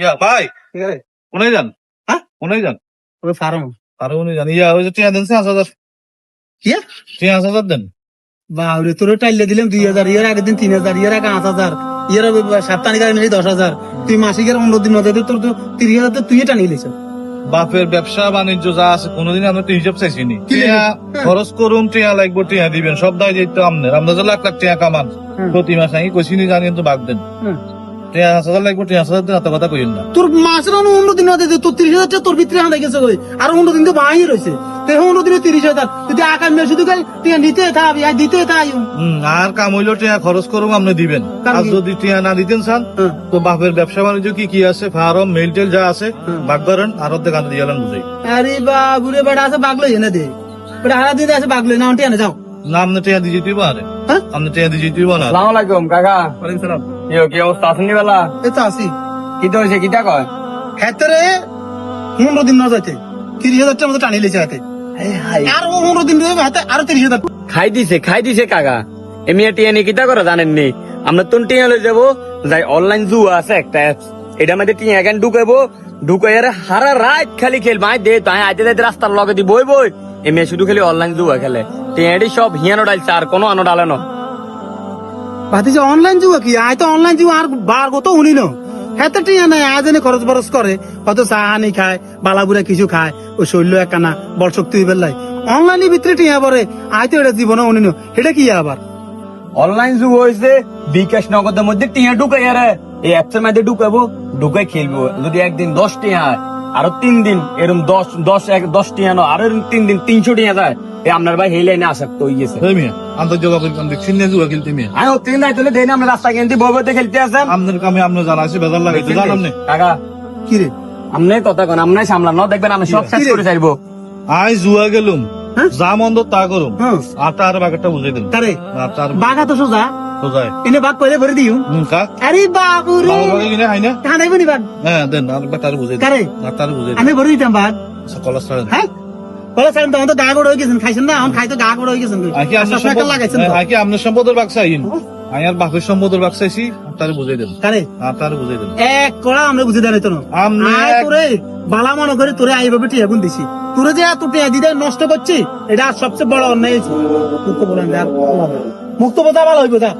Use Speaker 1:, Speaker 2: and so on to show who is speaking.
Speaker 1: ইয়া ভাই
Speaker 2: ঠিক আছে
Speaker 1: কোনায় যান?
Speaker 2: হ্যাঁ
Speaker 1: কোনায় যান?
Speaker 2: ওই ফার্ম
Speaker 1: আরো উনি জান ইয়া ওই যে টিয়া দেন 5,000
Speaker 2: কি
Speaker 1: 5,000 দেন।
Speaker 2: বাউরে তোর টাইলে দিলাম 2,000 ইয়ার আগের দিন 3,000 ইয়ার আগে 8,000 ইয়ার সাপ্তাহিক আগে নিলি 10,000 তুই মাসিকের 15 দিন মধ্যে তোর তো 30,000 তো তুই টানি লিছ
Speaker 1: বাপের ব্যবসা বাণিজ্য যা আছে কোনোদিন আমরা তো হিসাব চাইছিনি।
Speaker 2: কি
Speaker 1: টিয়া
Speaker 2: লিখে?
Speaker 1: খরচ করুন, টিয়া লাগবো, টিয়া দিবেন, সব দায় দায়িত্ব আমনের। আমরা যে লাখ লাখ টিয়া কামান প্রতি মাসে আমি কইছিনি জানি কিন্তু বাগ দেন। টিয়া 5,000 লাগবো, টিয়া 5,000 দিন এত কথা কইন না।
Speaker 2: তোর মাসের 19 দিন মধ্যে তোর 30,000 টাকা তোর ভিতরে হাঁটা গেছে কই আর 19 দিন তো বাহি রইছে তো 19 দিনে 30,000 তুই আকার মে শুধু কই তুই নিতে থাকবি আর দিতে থাই
Speaker 1: আর কাম হইলো টিয়া খরচ করুন আপনি দিবেন।
Speaker 2: কারণ
Speaker 1: আর
Speaker 2: কি?
Speaker 1: যদি টিয়া না দিতেন চান তো বাপের ব্যবসা বাণিজ্য কি কি আছে ফার্ম মেল টেল যা আছে ভাগ করেন আর অর্ধেক আনতে দিয়ে বুঝাই
Speaker 2: আরে বাবুরে বেটা আছে বাগলো এনে দে বেটা হারা দিতে আছে বাগলো না আনতে এনে যাও
Speaker 1: না আপনি টিয়া দিয়ে যেতেই পারে,
Speaker 2: হ্যাঁ
Speaker 1: আপনি টিয়া দিয়ে যেতেই না।
Speaker 3: আসসালামু আলাইকুম কাকা।
Speaker 1: ওয়ালাইকুম সালাম।
Speaker 3: কি অবস্থা আছেন নি বেলা?
Speaker 2: এই তো আসি
Speaker 3: কি তো হয়েছে কিটা কয়?
Speaker 2: হেতরে 15 দিন না যাইতে 30,000 টাকা মতো টানি লিছে হাতে আর 15 দিন রয়ে হাতে আরো 30,000
Speaker 3: খাই দিছে কাকা। এমনি টিয়া নিয়ে কিটা করে জানেননি? আমরা তো টিয়া লয়ে যাবো যাই অনলাইন জুয়া আছে একটা অ্যাপস, এটা মধ্যে টিয়া এখান ঢুকাইবো ঢুকাইয়ার হারা রাত খালি খেলবো। আই দে তাই আইতে যাইতে রাস্তার লগে দি বই বই এমনি শুধু খালি অনলাইন জুয়া খেলে। টিয়াডি সব হিয়ানো ডালছে আর কোনো আনো ডালে না।
Speaker 2: ভাতি যে অনলাইন জুয়া কি আয় তো অনলাইন জুয়া আর বার কত উনি ন হেতে টিয়া নাই আজ এনে খরচ বরচ করে হয়তো চা হানি খায় বালাবুড়া কিছু খায় ও শৈল্য একখানা বল শক্তি হইবার লাই অনলাইনের ভিতরে টিয়া পরে আয় তো এটা জীবনে উনি ন এটা কি আবার
Speaker 3: অনলাইন জুয়া হয়েছে বিকাশ নগদের মধ্যে টিয়া ঢুকাইয়ার এই অ্যাপসের মধ্যে ঢুকাবো ঢুকাই খেলবো। যদি একদিন 10 টিয়া হয় আরো 3 দিন এরকম 10 টিয়া নো আরো 3 দিন 300 টিয়া যায়। এই আপনার ভাই এই লাইনে আসক্ত হয়ে গেছে।
Speaker 1: এই মিয়া আন্তর্জাতিক আমি দেখছি না জুয়া খেলতে মিয়া।
Speaker 3: আমি হতে নাই তাহলে দেন আমরা রাস্তা কেন্দ্রে বইতে খেলতে আসেন।
Speaker 1: আপনার কামে আপনার জানা আছে বেজার লাগাইতে জান আপনি।
Speaker 3: কাকা
Speaker 2: কি রে
Speaker 3: আমনে কথা কোন আমনে সামলানো দেখবেন আমি সব শেষ করে যাইবো।
Speaker 1: আই জুয়া গেলুম
Speaker 2: হ্যাঁ?
Speaker 1: যা মন্দ তা করুম
Speaker 2: হ্যাঁ।
Speaker 1: আটা আর বাগেরটা বুঝাই দেন।
Speaker 2: তারে
Speaker 1: আটা আর
Speaker 2: বাঘা তো সোজা
Speaker 1: বোঝায়
Speaker 2: এনে বাঘ কইলে ভরে দিও
Speaker 1: কা
Speaker 2: আরে বাবু রে
Speaker 1: বাবা বাগে কিনে হাই না।
Speaker 2: হানাইব নি বাঘ
Speaker 1: হ্যাঁ দেন আর বাটা আর বুঝাই দেন।
Speaker 2: কারে
Speaker 1: আটা আর বুঝাই দেন।
Speaker 2: আমি ভরে দিতাম বাঘ
Speaker 1: কলাস ছাড়েন।
Speaker 2: হ্যাঁ বলে স্যার তখন তো গা গোড় হয়ে গেছেন খাইছেন না এখন খাইতে গা গোড় হয়ে গেছেন
Speaker 1: আকি আপনার সম্পদ
Speaker 2: লাগাইছেন তো
Speaker 1: আকি আপনার সম্পদের বাক্স আইন আমি আর বাপের সম্পদের বাক্স আইছি আটার বুঝাই দেন।
Speaker 2: কারে
Speaker 1: আটার বুঝাই দেন।
Speaker 2: এক কড়া আমরা বুঝে দেয় তো
Speaker 1: আমনে এক-
Speaker 2: তোরে বালা মনে করে তোরে এইভাবে টিয়া গুণ দিছি তোরে যে এত টিয়া দিদা নষ্ট করছি এটা আর সবচেয়ে বড় অন্যায় হয়েছে মুক্ত বোঝা ভালো হইব তা